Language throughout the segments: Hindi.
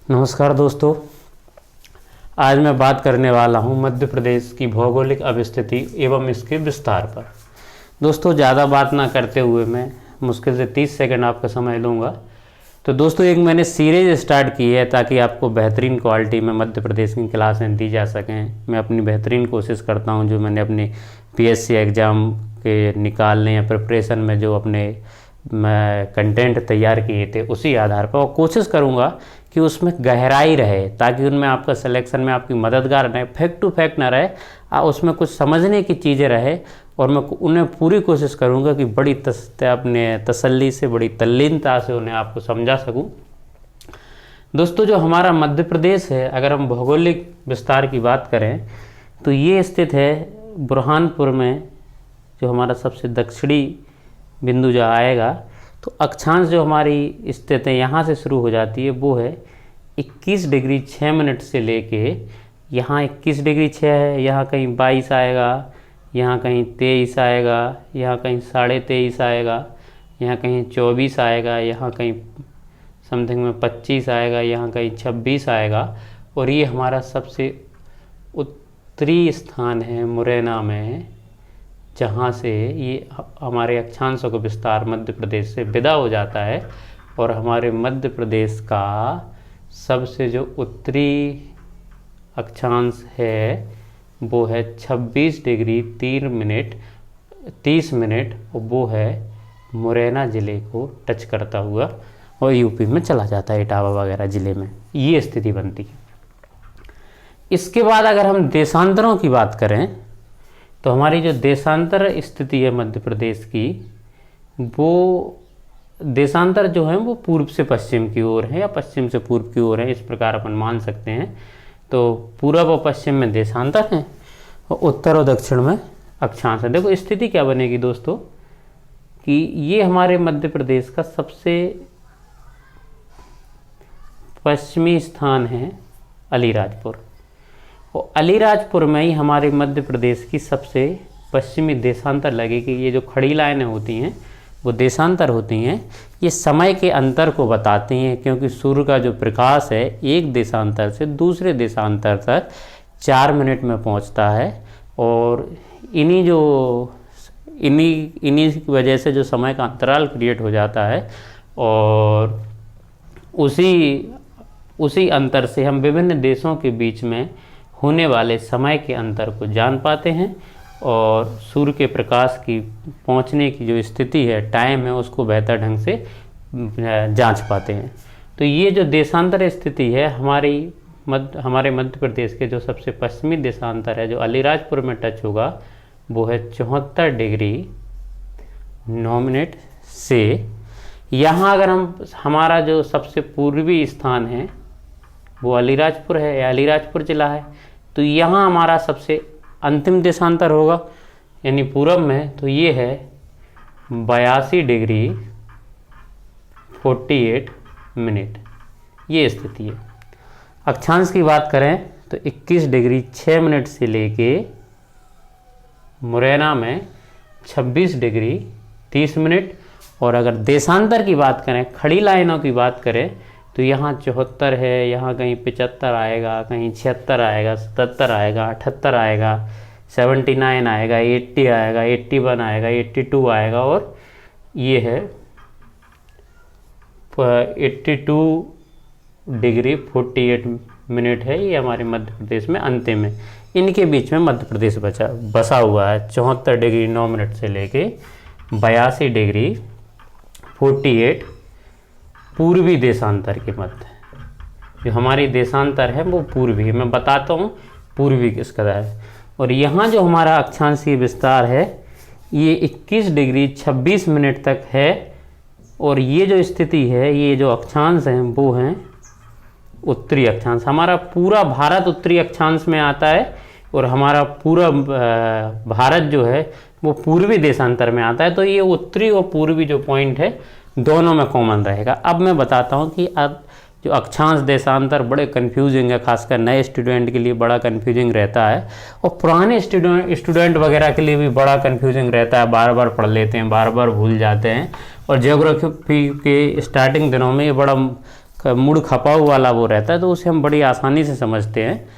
नमस्कार दोस्तों, आज मैं बात करने वाला हूं मध्य प्रदेश की भौगोलिक अवस्थिति एवं इसके विस्तार पर। दोस्तों, ज़्यादा बात ना करते हुए मैं मुश्किल से 30 सेकंड आपका समय लूँगा। तो दोस्तों, एक मैंने सीरीज़ स्टार्ट की है ताकि आपको बेहतरीन क्वालिटी में मध्य प्रदेश की क्लासें दी जा सकें। मैं अपनी बेहतरीन कोशिश करता हूँ, जो मैंने अपनी पीएससी एग्ज़ाम के निकालने या प्रिपरेशन में जो अपने मैं कंटेंट तैयार किए थे उसी आधार पर, और कोशिश करूँगा कि उसमें गहराई रहे ताकि उनमें आपका सिलेक्शन में आपकी मददगार रहे, फैक्ट टू फैक्ट ना रहे, उसमें कुछ समझने की चीज़ें रहे। और मैं उन्हें पूरी कोशिश करूँगा कि बड़ी अपने तसल्ली से, बड़ी तल्लीनता से उन्हें आपको समझा सकूँ। दोस्तों, जो हमारा मध्य प्रदेश है, अगर हम भौगोलिक विस्तार की बात करें तो ये स्थित है बुरहानपुर में, जो हमारा सबसे दक्षिणी बिंदु जो आएगा। तो अक्षांश जो हमारी स्थित है यहाँ से शुरू हो जाती है, वो है 21 डिग्री 6 मिनट से लेके यहाँ 21 डिग्री 6 है, यहाँ कहीं 22 आएगा, यहाँ कहीं 23 आएगा, यहाँ कहीं 23.5 आएगा, यहाँ कहीं 24 आएगा, यहाँ कहीं समथिंग में 25 आएगा, यहाँ कहीं 26 आएगा। और ये हमारा सबसे उत्तरी स्थान है मुरैना में, जहाँ से ये हमारे अक्षांशों का विस्तार मध्य प्रदेश से विदा हो जाता है। और हमारे मध्य प्रदेश का सबसे जो उत्तरी अक्षांश है वो है 26 डिग्री 30 मिनट, और वो है मुरैना ज़िले को टच करता हुआ और यूपी में चला जाता है, इटावा वगैरह ज़िले में ये स्थिति बनती है। इसके बाद अगर हम देशांतरों की बात करें तो हमारी जो देशांतर स्थिति है मध्य प्रदेश की, वो देशांतर जो है वो पूर्व से पश्चिम की ओर है या पश्चिम से पूर्व की ओर है, इस प्रकार अपन मान सकते हैं। तो पूर्व और पश्चिम में देशांतर है और उत्तर और दक्षिण में अक्षांश है। देखो स्थिति क्या बनेगी दोस्तों, कि ये हमारे मध्य प्रदेश का सबसे पश्चिमी स्थान है अलीराजपुर, और अलीराजपुर में ही हमारे मध्य प्रदेश की सबसे पश्चिमी देशांतर लगेगी। ये जो खड़ी लाइनें होती हैं वो देशांतर होती हैं, ये समय के अंतर को बताती हैं, क्योंकि सूर्य का जो प्रकाश है एक देशांतर से दूसरे देशांतर तक 4 मिनट में पहुंचता है। और इन्हीं की वजह से जो समय का अंतराल क्रिएट हो जाता है, और उसी अंतर से हम विभिन्न देशों के बीच में होने वाले समय के अंतर को जान पाते हैं, और सूर्य के प्रकाश की पहुंचने की जो स्थिति है, टाइम है, उसको बेहतर ढंग से जांच पाते हैं। तो ये जो देशांतर स्थिति है हमारे मध्य प्रदेश के जो सबसे पश्चिमी देशांतर है, जो अलीराजपुर में टच होगा, वो है 74 डिग्री 9 मिनट से। यहाँ अगर हमारा जो सबसे पूर्वी स्थान है वो अलीराजपुर है या अलीराजपुर जिला है, तो यहाँ हमारा सबसे अंतिम देशांतर होगा यानी पूरब में, तो ये है 82 डिग्री 48 मिनट, ये स्थिति है। अक्षांश की बात करें तो 21 डिग्री 6 मिनट से लेके मुरैना में 26 डिग्री 30 मिनट। और अगर देशांतर की बात करें, खड़ी लाइनों की बात करें, तो यहाँ 74 है, यहाँ कहीं 75 आएगा, कहीं 76 आएगा, 77 आएगा, 78 आएगा, 79 आएगा, 80 आएगा, 81 आएगा, 82 आएगा, और ये है 82 डिग्री 48 मिनट है। ये हमारे मध्य प्रदेश में अंतिम है। इनके बीच में मध्य प्रदेश बसा हुआ है 74 डिग्री 9 मिनट से लेके 82 डिग्री 48 पूर्वी देशांतर के मध्य। जो हमारी देशांतर है वो पूर्वी है, मैं बताता हूँ पूर्वी किस कदर है। और यहाँ जो हमारा अक्षांशीय विस्तार है ये 21 डिग्री 26 मिनट तक है, और ये जो स्थिति है, ये जो अक्षांश हैं वो हैं उत्तरी अक्षांश। हमारा पूरा भारत उत्तरी अक्षांश में आता है, और हमारा पूरा भारत जो है वो पूर्वी देशांतर में आता है। तो ये उत्तरी और पूर्वी जो पॉइंट है दोनों में कॉमन रहेगा। अब मैं बताता हूँ कि अब जो अक्षांश देशांतर बड़े कन्फ्यूजिंग है, खासकर नए स्टूडेंट के लिए बड़ा कन्फ्यूजिंग रहता है, और पुराने स्टूडेंट वगैरह के लिए भी बड़ा कन्फ्यूजिंग रहता है, बार बार पढ़ लेते हैं, बार बार भूल जाते हैं। और ज्योग्राफी के स्टार्टिंग दिनों में ये बड़ा मुड़ खपाऊ वाला वो रहता है, तो उसे हम बड़ी आसानी से समझते हैं।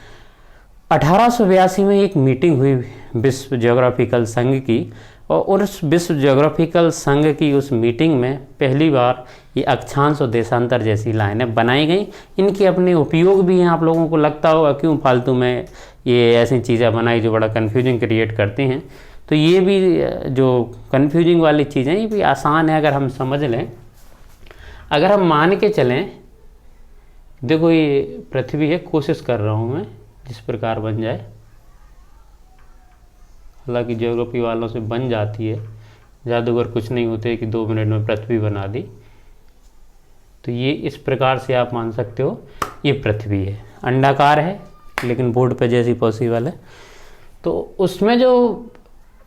1882 में एक मीटिंग हुई विश्व ज्योग्राफिकल संघ की, और उस विश्व ज्योग्राफिकल संघ की उस मीटिंग में पहली बार ये अक्षांश और देशांतर जैसी लाइनें बनाई गई। इनके अपने उपयोग भी हैं, आप लोगों को लगता होगा क्यों फालतू में ये ऐसी चीज़ें बनाई जो बड़ा कन्फ्यूजिंग क्रिएट करती हैं। तो ये भी जो कन्फ्यूजिंग वाली चीज़ें ये भी आसान है अगर हम समझ लें। अगर हम मान के चलें, देखो ये पृथ्वी है, कोशिश कर रहा हूँ मैं जिस प्रकार बन जाए, हालांकि ज्योग्राफी वालों से बन जाती है, जादूगर कुछ नहीं होते कि 2 मिनट में पृथ्वी बना दी। तो ये इस प्रकार से आप मान सकते हो, ये पृथ्वी है, अंडाकार है लेकिन बोर्ड पे जैसी पॉसिबल है। तो उसमें जो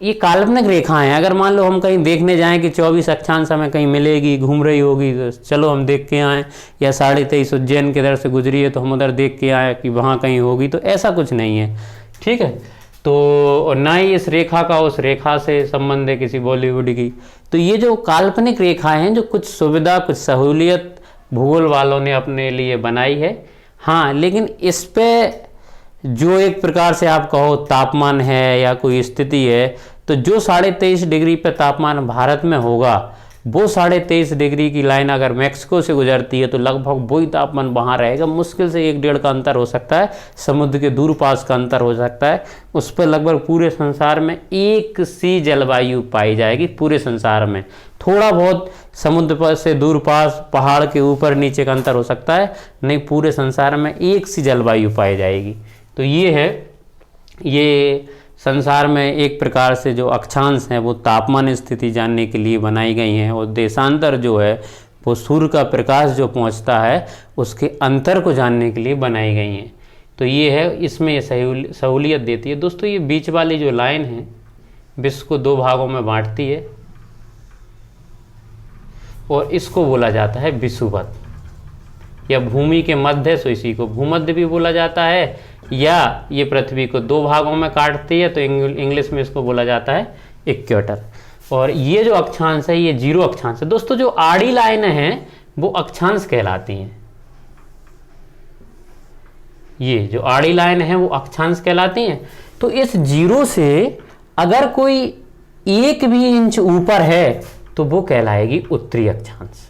ये काल्पनिक रेखाएं हैं, अगर मान लो हम कहीं देखने जाएं कि 24 अक्षांश हमें कहीं मिलेगी, घूम रही होगी, तो चलो हम देख के आएँ, या 23.5 उज्जैन के इधर से गुजरी है तो हम उधर देख के आए कि वहाँ कहीं होगी, तो ऐसा कुछ नहीं है, ठीक है। तो ना ही इस रेखा का उस रेखा से संबंध है किसी बॉलीवुड की। तो ये जो काल्पनिक रेखाएं हैं, जो कुछ सुविधा कुछ सहूलियत भूगोल वालों ने अपने लिए बनाई है, हाँ, लेकिन इस पे जो एक प्रकार से आप कहो तापमान है या कोई स्थिति है, तो जो 23.5 डिग्री पे तापमान भारत में होगा, वो 23.5 डिग्री की लाइन अगर मैक्सिको से गुजरती है तो लगभग वही तापमान वहाँ रहेगा। मुश्किल से 1-1.5 का अंतर हो सकता है, समुद्र के दूर पास का अंतर हो सकता है। उस पर लगभग पूरे संसार में एक सी जलवायु पाई जाएगी, पूरे संसार में। थोड़ा बहुत समुद्र पर से दूर पास पहाड़ के ऊपर नीचे का अंतर हो सकता है, नहीं पूरे संसार में एक सी जलवायु पाई जाएगी। तो ये है, ये संसार में एक प्रकार से जो अक्षांश हैं वो तापमान स्थिति जानने के लिए बनाई गई हैं, और देशांतर जो है वो सूर्य का प्रकाश जो पहुंचता है उसके अंतर को जानने के लिए बनाई गई हैं। तो ये है, इसमें ये सहूलियत देती है। दोस्तों ये बीच वाली जो लाइन है विश्व को 2 भागों में बांटती है, और इसको बोला जाता है विषुवत, या भूमि के मध्य, सो इसी को भूमध्य भी बोला जाता है, या ये पृथ्वी को 2 भागों में काटती है तो इंग्लिश में इसको बोला जाता है इक्वेटर। और ये जो अक्षांश है ये 0 अक्षांश है। दोस्तों जो आड़ी लाइन है वो अक्षांश कहलाती हैं, ये जो आड़ी लाइन है वो अक्षांश कहलाती हैं। तो इस 0 से अगर कोई 1 भी इंच ऊपर है तो वो कहलाएगी उत्तरी अक्षांश,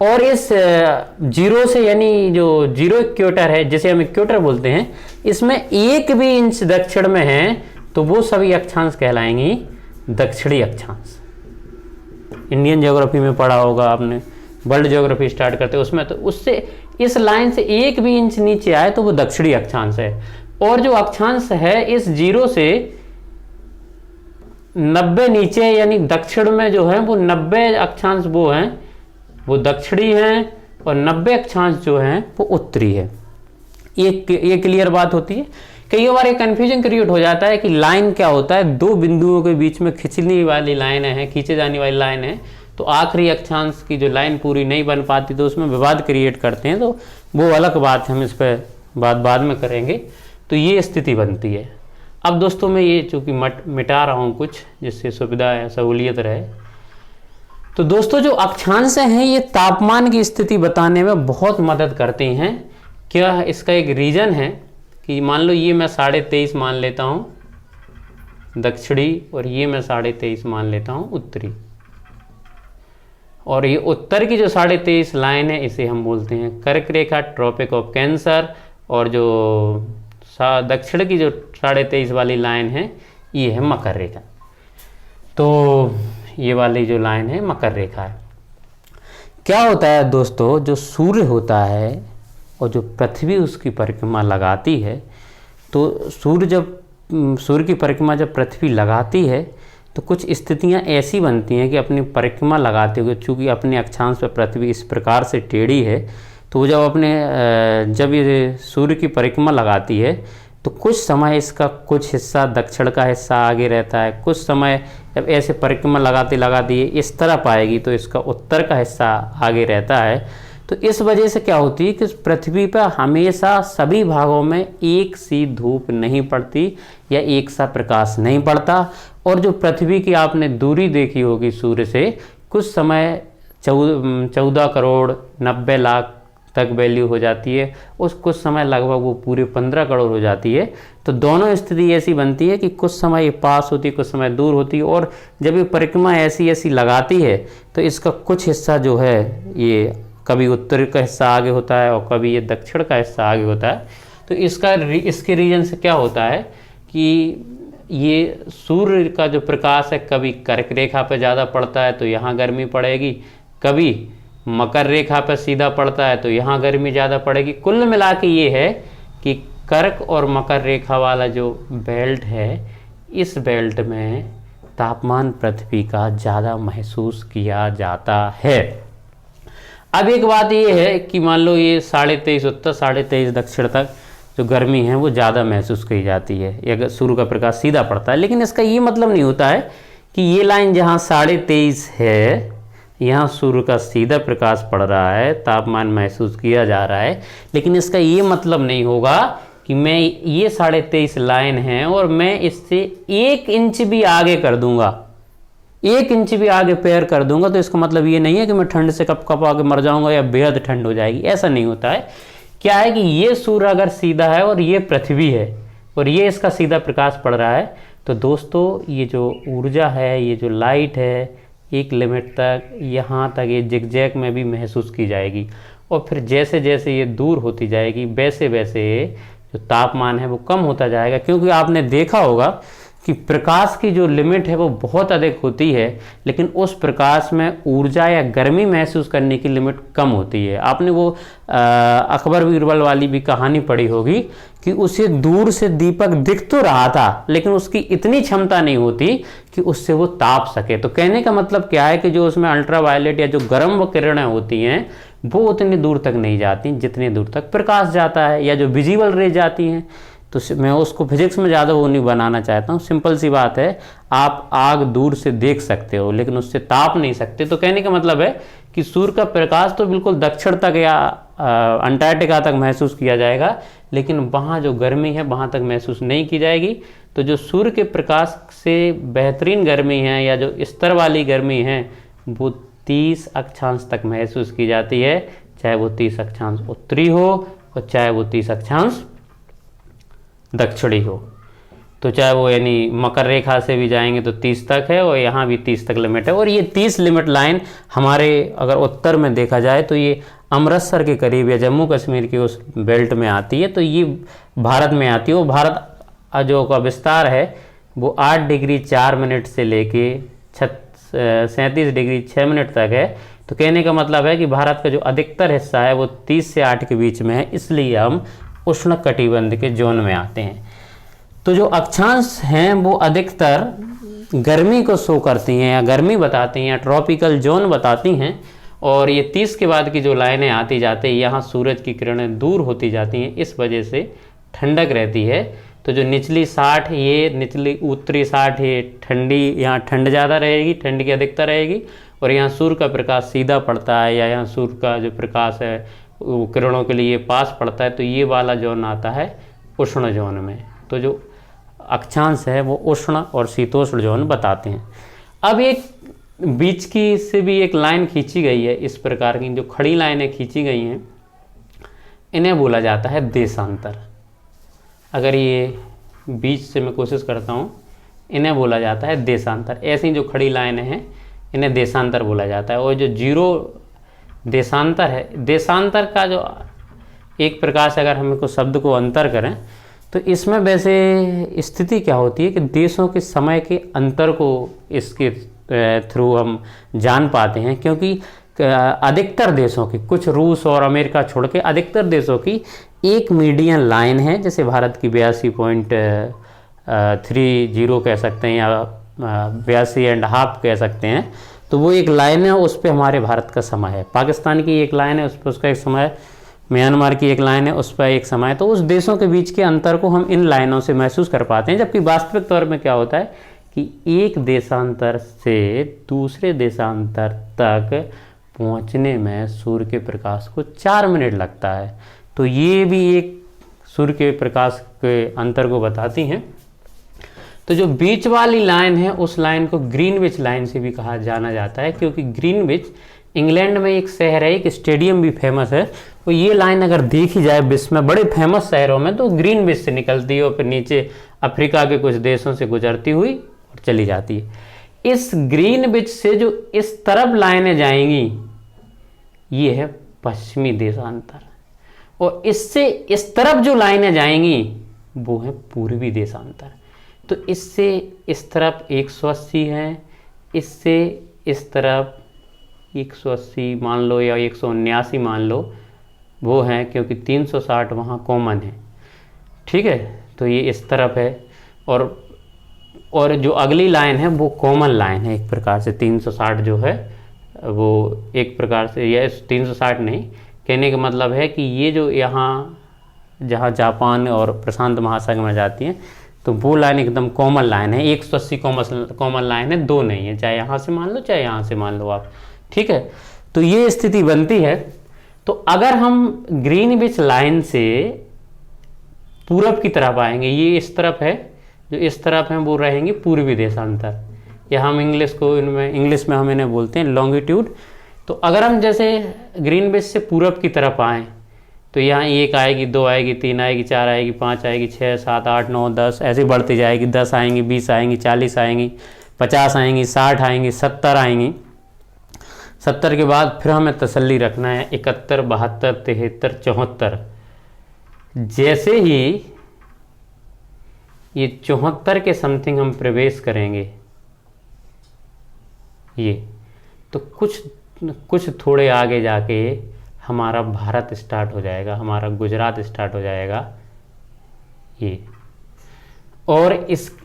और इस 0 से, यानी जो 0 इक्वेटर है जिसे हम इक्वेटर बोलते हैं, इसमें 1 भी इंच दक्षिण में है तो वो सभी अक्षांश कहलाएंगी दक्षिणी अक्षांश। इंडियन ज्योग्राफी में पढ़ा होगा आपने, वर्ल्ड ज्योग्राफी स्टार्ट करते हैं उसमें, तो उससे इस लाइन से 1 भी इंच नीचे आए तो वो दक्षिणी अक्षांश है। और जो अक्षांश है इस 0 से 90 नीचे, यानी दक्षिण में जो है वो 90 अक्षांश वो हैं वो दक्षिणी हैं, और 90 अक्षांश जो हैं वो उत्तरी है। ये क्लियर बात होती है। कई बार एक कन्फ्यूजन क्रिएट हो जाता है कि लाइन क्या होता है, 2 बिंदुओं के बीच में खींचने वाली लाइन है, खींचे जाने वाली लाइन है, तो आखिरी अक्षांश की जो लाइन पूरी नहीं बन पाती तो उसमें विवाद क्रिएट करते हैं, तो वो अलग बात है, हम इस पर बात बाद में करेंगे। तो ये स्थिति बनती है। अब दोस्तों मैं ये चूँकि मिटा रहा हूँ कुछ जिससे सुविधा या सहूलियत रहे। तो दोस्तों जो अक्षांश हैं ये तापमान की स्थिति बताने में बहुत मदद करते हैं। क्या इसका एक रीज़न है कि मान लो ये मैं 23.5 मान लेता हूँ दक्षिणी, और ये मैं 23.5 मान लेता हूँ उत्तरी, और ये उत्तर की जो 23.5 लाइन है इसे हम बोलते हैं कर्क रेखा, ट्रॉपिक ऑफ कैंसर, और जो दक्षिण की जो 23.5 वाली लाइन है ये है मकर रेखा। तो ये वाली जो लाइन है मकर रेखा है। क्या होता है दोस्तों, जो सूर्य होता है और जो पृथ्वी उसकी परिक्रमा लगाती है, तो सूर्य की परिक्रमा जब पृथ्वी लगाती है तो कुछ स्थितियां ऐसी बनती हैं कि अपनी परिक्रमा लगाते हुए, चूँकि अपने अक्षांश पर पृथ्वी इस प्रकार से टेढ़ी है, तो जब ये सूर्य की परिक्रमा लगाती है तो कुछ समय इसका कुछ हिस्सा दक्षिण का हिस्सा आगे रहता है, कुछ समय जब ऐसे परिक्रमा लगाते लगाते इस तरह पाएगी तो इसका उत्तर का हिस्सा आगे रहता है। तो इस वजह से क्या होती है कि पृथ्वी पर हमेशा सभी भागों में एक सी धूप नहीं पड़ती या एक सा प्रकाश नहीं पड़ता, और जो पृथ्वी की आपने दूरी देखी होगी सूर्य से, कुछ समय 14 करोड़ 90 लाख तक वैल्यू हो जाती है, उस कुछ समय लगभग वो पूरे 15 करोड़ हो जाती है। तो दोनों स्थिति ऐसी बनती है कि कुछ समय ये पास होती है, कुछ समय दूर होती है, और जब ये परिक्रमा ऐसी ऐसी लगाती है तो इसका कुछ हिस्सा जो है ये कभी उत्तर का हिस्सा आगे होता है और कभी ये दक्षिण का हिस्सा आगे होता है। तो इसके रीजन से क्या होता है कि ये सूर्य का जो प्रकाश है कभी कर्क रेखा पर ज़्यादा पड़ता है तो यहाँ गर्मी पड़ेगी, कभी मकर रेखा पर सीधा पड़ता है तो यहाँ गर्मी ज़्यादा पड़ेगी। कुल मिला के ये है कि कर्क और मकर रेखा वाला जो बेल्ट है, इस बेल्ट में तापमान पृथ्वी का ज़्यादा महसूस किया जाता है। अब एक बात ये है कि मान लो ये 23.5 उत्तर 23.5 दक्षिण तक जो गर्मी है वो ज़्यादा महसूस की जाती है या सूर्य का प्रकाश सीधा पड़ता है, लेकिन इसका ये मतलब नहीं होता है कि ये लाइन जहाँ 23.5 है यहाँ सूर्य का सीधा प्रकाश पड़ रहा है, तापमान महसूस किया जा रहा है, लेकिन इसका ये मतलब नहीं होगा कि मैं ये 23.5 लाइन है और मैं इससे 1 इंच भी आगे कर दूंगा, 1 इंच भी आगे पैर कर दूंगा तो इसका मतलब ये नहीं है कि मैं ठंड से कप कप आके मर जाऊंगा या बेहद ठंड हो जाएगी, ऐसा नहीं होता है। क्या है कि ये सूर्य अगर सीधा है और ये पृथ्वी है और ये इसका सीधा प्रकाश पड़ रहा है तो दोस्तों ये जो ऊर्जा है, ये जो लाइट है, एक लिमिट तक यहाँ तक ये जिगजैग में भी महसूस की जाएगी, और फिर जैसे जैसे ये दूर होती जाएगी वैसे वैसे जो तापमान है वो कम होता जाएगा। क्योंकि आपने देखा होगा कि प्रकाश की जो लिमिट है वो बहुत अधिक होती है, लेकिन उस प्रकाश में ऊर्जा या गर्मी महसूस करने की लिमिट कम होती है। आपने वो अकबर बीरबल वाली भी कहानी पढ़ी होगी कि उसे दूर से दीपक दिख तो रहा था लेकिन उसकी इतनी क्षमता नहीं होती कि उससे वो ताप सके। तो कहने का मतलब क्या है कि जो उसमें अल्ट्रावायलेट या जो गर्म किरणें होती हैं वो उतनी दूर तक नहीं जाती जितनी दूर तक प्रकाश जाता है, या जो विजिबल रे जाती हैं। तो मैं उसको फिजिक्स में ज़्यादा वो नहीं बनाना चाहता हूँ, सिंपल सी बात है, आप आग दूर से देख सकते हो लेकिन उससे ताप नहीं सकते। तो कहने का मतलब है कि सूर्य का प्रकाश तो बिल्कुल दक्षिण तक या अंटार्कटिका तक महसूस किया जाएगा, लेकिन वहाँ जो गर्मी है वहाँ तक महसूस नहीं की जाएगी। तो जो सूर्य के प्रकाश से बेहतरीन गर्मी है या जो स्तर वाली गर्मी है वो 30 अक्षांश तक महसूस की जाती है, चाहे वो 30 अक्षांश उत्तरी हो और चाहे वो 30 अक्षांश दक्षिणी हो। तो चाहे वो यानी मकर रेखा से भी जाएंगे तो 30 तक है और यहाँ भी 30 तक लिमिट है। और ये 30 लिमिट लाइन हमारे अगर उत्तर में देखा जाए तो ये अमृतसर के करीब या जम्मू कश्मीर के उस बेल्ट में आती है, तो ये भारत में आती है। वो भारत जो का विस्तार है वो 8 डिग्री 4 मिनट से लेके 37 डिग्री 6 मिनट तक है। तो कहने का मतलब है कि भारत का जो अधिकतर हिस्सा है वो 30 से 8 के बीच में है, इसलिए हम उष्ण कटिबंध के जोन में आते हैं। तो जो अक्षांश हैं वो अधिकतर गर्मी को शो करती हैं या गर्मी बताती हैं या ट्रॉपिकल जोन बताती हैं, और ये 30 के बाद की जो लाइनें आती जाती हैं यहाँ सूरज की किरणें दूर होती जाती हैं, इस वजह से ठंडक रहती है। तो जो निचली 60 ये निचली उत्तरी 60 ये ठंडी, यहाँ ठंड ज़्यादा रहेगी, ठंड की अधिकता रहेगी, और यहाँ सूर्य का प्रकाश सीधा पड़ता है या यहाँ सूर्य का जो प्रकाश है वो किरणों के लिए पास पड़ता है, तो ये वाला जोन आता है उष्ण जोन में। तो जो अक्षांश है वो उष्ण और शीतोष्ण जोन बताते हैं। अब एक बीच की से भी एक लाइन खींची गई है, इस प्रकार की जो खड़ी लाइनें खींची गई हैं इन्हें बोला जाता है देशांतर। अगर ये बीच से मैं कोशिश करता हूँ, इन्हें बोला जाता है देशांतर। ऐसी जो खड़ी लाइनें हैं इन्हें देशांतर बोला जाता है। और जो जीरो देशांतर है, देशांतर का जो एक प्रकार से अगर हम कुछ शब्द को अंतर करें तो इसमें वैसे स्थिति क्या होती है कि देशों के समय के अंतर को इसके थ्रू हम जान पाते हैं, क्योंकि अधिकतर देशों की, कुछ रूस और अमेरिका छोड़ के अधिकतर देशों की एक मीडियन लाइन है, जैसे भारत की 82.30 कह सकते हैं या 82.5 कह सकते हैं। तो वो एक लाइन है, उस पर हमारे भारत का समय है। पाकिस्तान की एक लाइन है, उस पर उसका एक समय है। म्यांमार की एक लाइन है, उस पर एक समय है। तो उस देशों के बीच के अंतर को हम इन लाइनों से महसूस कर पाते हैं। जबकि वास्तविक तौर में क्या होता है कि एक देशांतर से दूसरे देशांतर तक पहुंचने में सूर्य के प्रकाश को 4 मिनट लगता है। तो ये भी एक सूर्य के प्रकाश के अंतर को बताती हैं। तो जो बीच वाली लाइन है उस लाइन को ग्रीनविच लाइन से भी कहा जाना जाता है, क्योंकि ग्रीनविच इंग्लैंड में एक शहर है, एक स्टेडियम भी फेमस है, तो ये लाइन अगर देखी जाए विश्व में बड़े फेमस शहरों में, तो ग्रीनविच से निकलती है और फिर नीचे अफ्रीका के कुछ देशों से गुजरती हुई और चली जाती है। इस ग्रीनविच से जो इस तरफ लाइनें जाएंगी ये है पश्चिमी देशांतर, और इससे इस तरफ जो लाइनें जाएंगी वो है पूर्वी देशांतर। तो इससे इस तरफ 180 है, इससे इस तरफ 180 मान लो या 179 मान लो वो है, क्योंकि 360 वहाँ कॉमन है। ठीक है, तो ये इस तरफ है, और जो अगली लाइन है वो कॉमन लाइन है एक प्रकार से। 360 जो है वो एक प्रकार से, यह 360 नहीं, कहने का मतलब है कि ये जो यहाँ जहाँ जापान और प्रशांत महासागर में जाती हैं, तो वो लाइन एकदम कॉमन लाइन है, 180 कॉमन लाइन है, दो नहीं है, चाहे यहाँ से मान लो चाहे यहाँ से मान लो आप। ठीक है, तो ये स्थिति बनती है। तो अगर हम ग्रीनविच लाइन से पूरब की तरफ आएंगे, ये इस तरफ है, जो इस तरफ है वो रहेंगे पूर्वी देशांतर, या हम इंग्लिश में हम इन्हें बोलते हैं लॉन्गिट्यूड। तो अगर हम जैसे ग्रीनविच से पूरब की तरफ आएँ तो यहाँ 1 आएगी, 2 आएगी, 3 आएगी, 4 आएगी, 5 आएगी, 6, 7, 8, 9, 10 ऐसे बढ़ती जाएगी। 10 आएंगी, 20 आएंगी, 40 आएंगी, 50 आएंगी, 60 आएंगी, 70 आएंगी। 70 के बाद फिर हमें तसल्ली रखना है 71, 72, 73, 74। जैसे ही ये 74 के समथिंग हम प्रवेश करेंगे ये, तो कुछ थोड़े आगे जाके हमारा भारत स्टार्ट हो जाएगा, हमारा गुजरात स्टार्ट हो जाएगा ये। और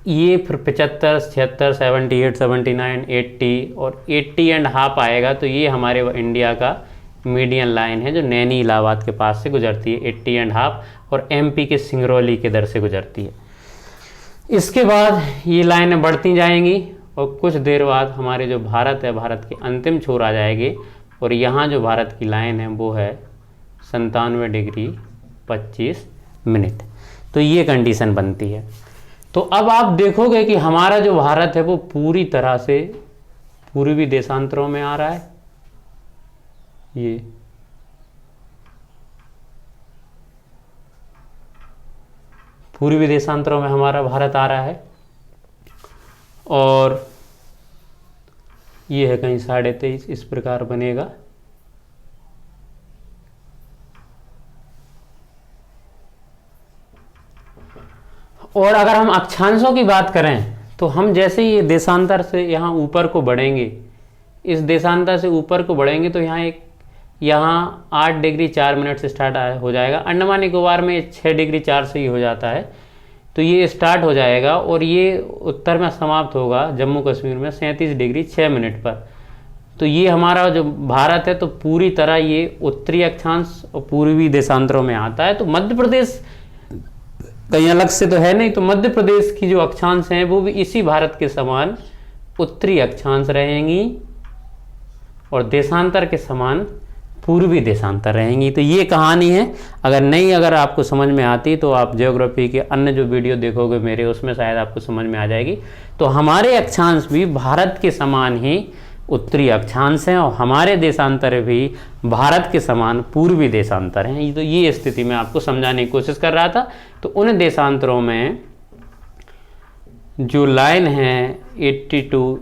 ये फिर 75, 76, 78, 79, 80 और 80 एंड हाफ आएगा, तो ये हमारे इंडिया का मीडियन लाइन है जो नैनी इलाहाबाद के पास से गुजरती है, 80 एंड हाफ, और एमपी के सिंगरौली के दर से गुजरती है। इसके बाद ये लाइनें बढ़ती जाएंगी और कुछ देर बाद हमारे जो भारत है, भारत के अंतिम छोर आ जाएगी, और यहाँ जो भारत की लाइन है वो है 97 डिग्री 25 मिनट। तो ये कंडीशन बनती है। तो अब आप देखोगे कि हमारा जो भारत है वो पूरी तरह से पूर्वी देशांतरों में आ रहा है। ये पूर्वी देशांतरों में हमारा भारत आ रहा है, और ये है कहीं 23.5, इस प्रकार बनेगा। और अगर हम अक्षांशों की बात करें तो हम जैसे ही ये देशांतर से यहाँ ऊपर को बढ़ेंगे, इस देशांतर से ऊपर को बढ़ेंगे, तो यहाँ 8 डिग्री 4 मिनट से स्टार्ट हो जाएगा। अंडमान निकोबार में 6 डिग्री 4 से ही हो जाता है, तो ये स्टार्ट हो जाएगा, और ये उत्तर में समाप्त होगा जम्मू कश्मीर में 37 डिग्री 6 मिनट पर। तो ये हमारा जो भारत है तो पूरी तरह ये उत्तरी अक्षांश और पूर्वी देशांतरों में आता है। तो मध्य प्रदेश कहीं अलग से तो है नहीं, तो मध्य प्रदेश की जो अक्षांश हैं वो भी इसी भारत के समान उत्तरी अक्षांश रहेंगी, और देशांतर के समान पूर्वी देशांतर रहेंगी। तो ये कहानी है। अगर आपको समझ में आती तो आप ज्योग्राफी के अन्य जो वीडियो देखोगे मेरे, उसमें शायद आपको समझ में आ जाएगी। तो हमारे अक्षांश भी भारत के समान ही उत्तरी अक्षांश हैं, और हमारे देशांतर भी भारत के समान पूर्वी देशांतर हैं। तो ये स्थिति मैं आपको समझाने की कोशिश कर रहा था। तो उन देशांतरों में जो लाइन है 82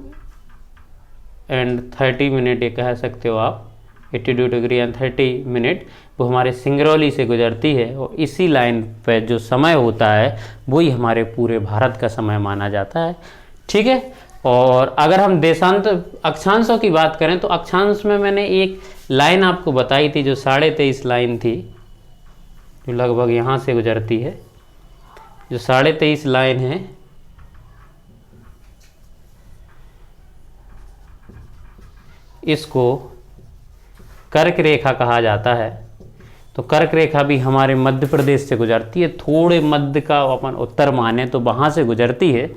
एंड 30 मिनट, ये कह सकते हो आप, 82 डिग्री एंड 30 मिनट, वो हमारे सिंगरौली से गुजरती है, और इसी लाइन पे जो समय होता है वही हमारे पूरे भारत का समय माना जाता है। ठीक है। और अगर हम अक्षांशों की बात करें तो अक्षांश में मैंने एक लाइन आपको बताई थी जो 23.5 लाइन थी, जो लगभग यहाँ से गुजरती है। जो 23.5 लाइन है इसको कर्क रेखा कहा जाता है। तो कर्क रेखा भी हमारे मध्य प्रदेश से गुजरती है, थोड़े मध्य का अपन उत्तर माने तो वहाँ से गुजरती है,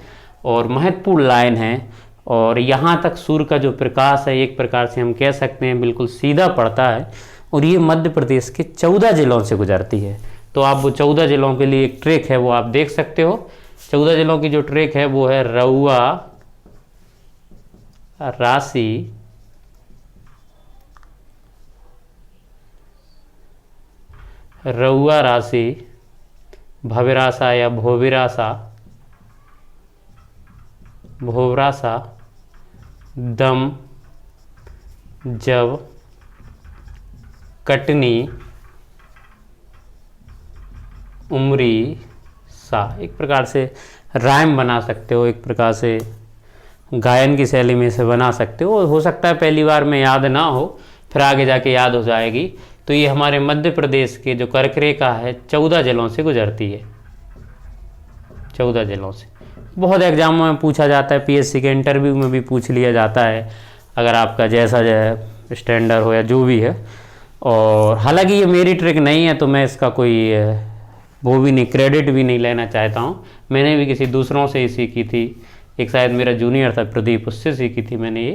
और महत्वपूर्ण लाइन है। और यहाँ तक सूर्य का जो प्रकाश है एक प्रकार से हम कह सकते हैं बिल्कुल सीधा पड़ता है, और ये मध्य प्रदेश के 14 जिलों से गुजरती है। तो आप वो 14 जिलों के लिए एक ट्रैक है वो आप देख सकते हो। 14 जिलों की जो ट्रैक है वो है रउआ, राशि, रउआ राशि, भविरासा या भोविरासा, भोवरासा, दम, जब, कटनी, उमरी, सा। एक प्रकार से राइम बना सकते हो, एक प्रकार से गायन की शैली में से बना सकते हो सकता है पहली बार में याद ना हो, फिर आगे जाके याद हो जाएगी। तो ये हमारे मध्य प्रदेश के जो कर्क रेखा है 14 जिलों से गुजरती है, 14 जिलों से। बहुत एग्जामों में पूछा जाता है, पीएससी के इंटरव्यू में भी पूछ लिया जाता है, अगर आपका जैसा स्टैंडर्ड हो या जो भी है। और हालांकि ये मेरी ट्रिक नहीं है, तो मैं इसका कोई वो भी नहीं, क्रेडिट भी नहीं लेना चाहता हूँ। मैंने भी किसी दूसरों से ही सीखी थी, एक शायद मेरा जूनियर था प्रदीप, उससे सीखी थी मैंने ये।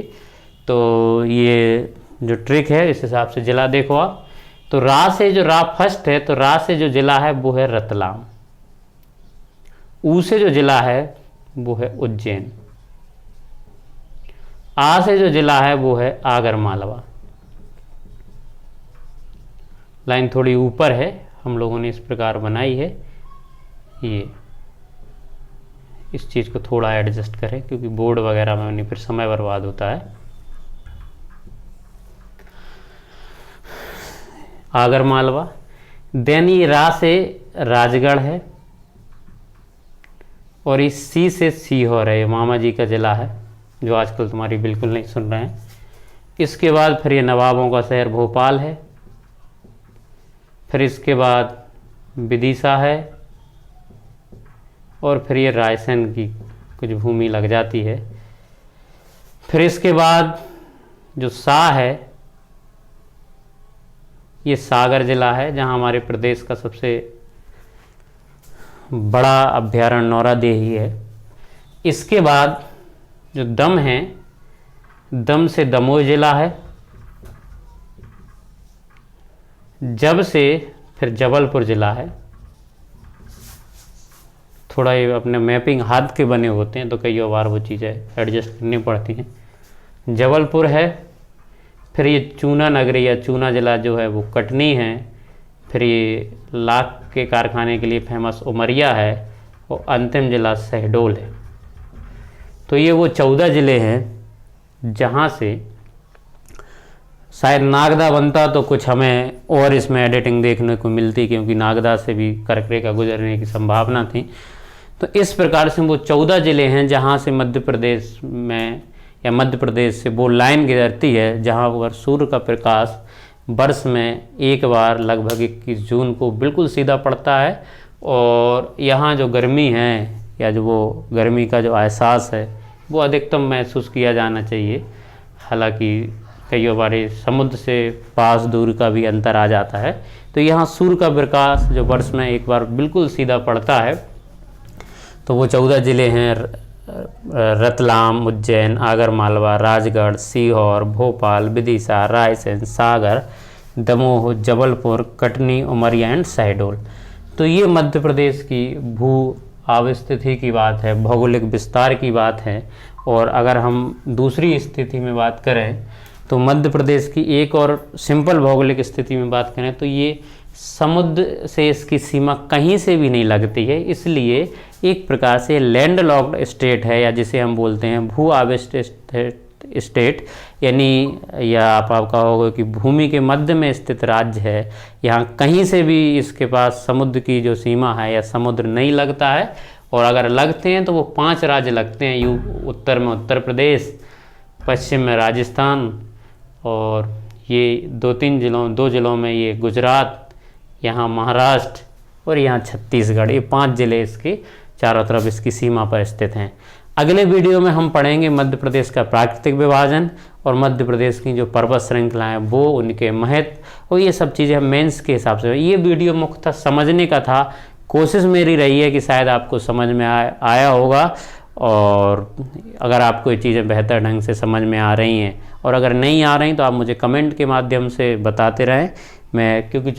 तो ये जो ट्रिक है इस हिसाब से जिला देखो आप। तो रा से जो रा फर्स्ट है, तो रा से जो जिला है वो है रतलाम। ऊ से जो जिला है वो है उज्जैन। आ से जो जिला है वो है आगर मालवा। लाइन थोड़ी ऊपर है, हम लोगों ने इस प्रकार बनाई है। ये इस चीज़ को थोड़ा एडजस्ट करें, क्योंकि बोर्ड वगैरह में नहीं फिर समय बर्बाद होता है। आगर मालवा। देन ये रा से राजगढ़ है, और इस सी से सीहोर है, ये मामा जी का जिला है जो आजकल तुम्हारी बिल्कुल नहीं सुन रहे हैं। इसके बाद फिर ये नवाबों का शहर भोपाल है, फिर इसके बाद विदिशा है, और फिर ये रायसेन की कुछ भूमि लग जाती है। फिर इसके बाद जो सा है, ये सागर जिला है, जहाँ हमारे प्रदेश का सबसे बड़ा अभ्यारण्य नौरादेही है। इसके बाद जो दम है, दम से दमोह जिला है। जब से फिर जबलपुर जिला है। थोड़ा ये अपने मैपिंग हाथ के बने होते हैं, तो कई बार वो चीज़ें एडजस्ट करनी पड़ती हैं। जबलपुर है, फिर ये चूना नगरी या चूना जिला जो है वो कटनी है, फिर ये लाख के कारखाने के लिए फेमस उमरिया है, और अंतिम जिला शहडोल है। तो ये वो 14 ज़िले हैं जहाँ से शायद नागदा बनता तो कुछ हमें और इसमें एडिटिंग देखने को मिलती, क्योंकि नागदा से भी कर्क रेखा गुजरने की संभावना थी। तो इस प्रकार से वो 14 ज़िले हैं जहाँ से मध्य प्रदेश में या मध्य प्रदेश से वो लाइन गुजरती है, जहाँ पर सूर्य का प्रकाश वर्ष में एक बार लगभग 21 जून को बिल्कुल सीधा पड़ता है। और यहाँ जो गर्मी है या जो वो गर्मी का जो एहसास है वो अधिकतम महसूस किया जाना चाहिए। हालांकि कई बार समुद्र से पास दूर का भी अंतर आ जाता है। तो यहाँ सूर्य का प्रकाश जो वर्ष में एक बार बिल्कुल सीधा पड़ता है, तो वो 14 ज़िले हैं रतलाम, उज्जैन, आगर मालवा, राजगढ़, सीहोर, भोपाल, विदिशा, रायसेन, सागर, दमोह, जबलपुर, कटनी, उमरिया एंड शहडोल। तो ये मध्य प्रदेश की भू अवस्थिति की बात है, भौगोलिक विस्तार की बात है। और अगर हम दूसरी स्थिति में बात करें तो मध्य प्रदेश की एक और सिंपल भौगोलिक स्थिति में बात करें तो ये समुद्र से इसकी सीमा कहीं से भी नहीं लगती है, इसलिए एक प्रकार से लैंड लॉक्ड स्टेट है, या जिसे हम बोलते हैं भू आविष्ट स्टेट, यानी या आप कहोगे कि भूमि के मध्य में स्थित राज्य है। यहाँ कहीं से भी इसके पास समुद्र की जो सीमा है या समुद्र नहीं लगता है, और अगर लगते हैं तो वो 5 राज्य लगते हैं। उत्तर में उत्तर प्रदेश, पश्चिम में राजस्थान, और ये 2 जिलों में ये गुजरात, यहाँ महाराष्ट्र, और यहाँ छत्तीसगढ़। ये 5 ज़िले इसके चारों तरफ इसकी सीमा पर स्थित हैं। अगले वीडियो में हम पढ़ेंगे मध्य प्रदेश का प्राकृतिक विभाजन और मध्य प्रदेश की जो पर्वत श्रृंखलाएँ वो, उनके महत्व, और ये सब चीज़ें हम मेंस के हिसाब से। ये वीडियो मुख्यतः समझने का था, कोशिश मेरी रही है कि शायद आपको समझ में आया होगा। और अगर आपको ये चीज़ें बेहतर ढंग से समझ में आ रही हैं, और अगर नहीं आ रही तो आप मुझे कमेंट के माध्यम से बताते रहें। मैं क्योंकि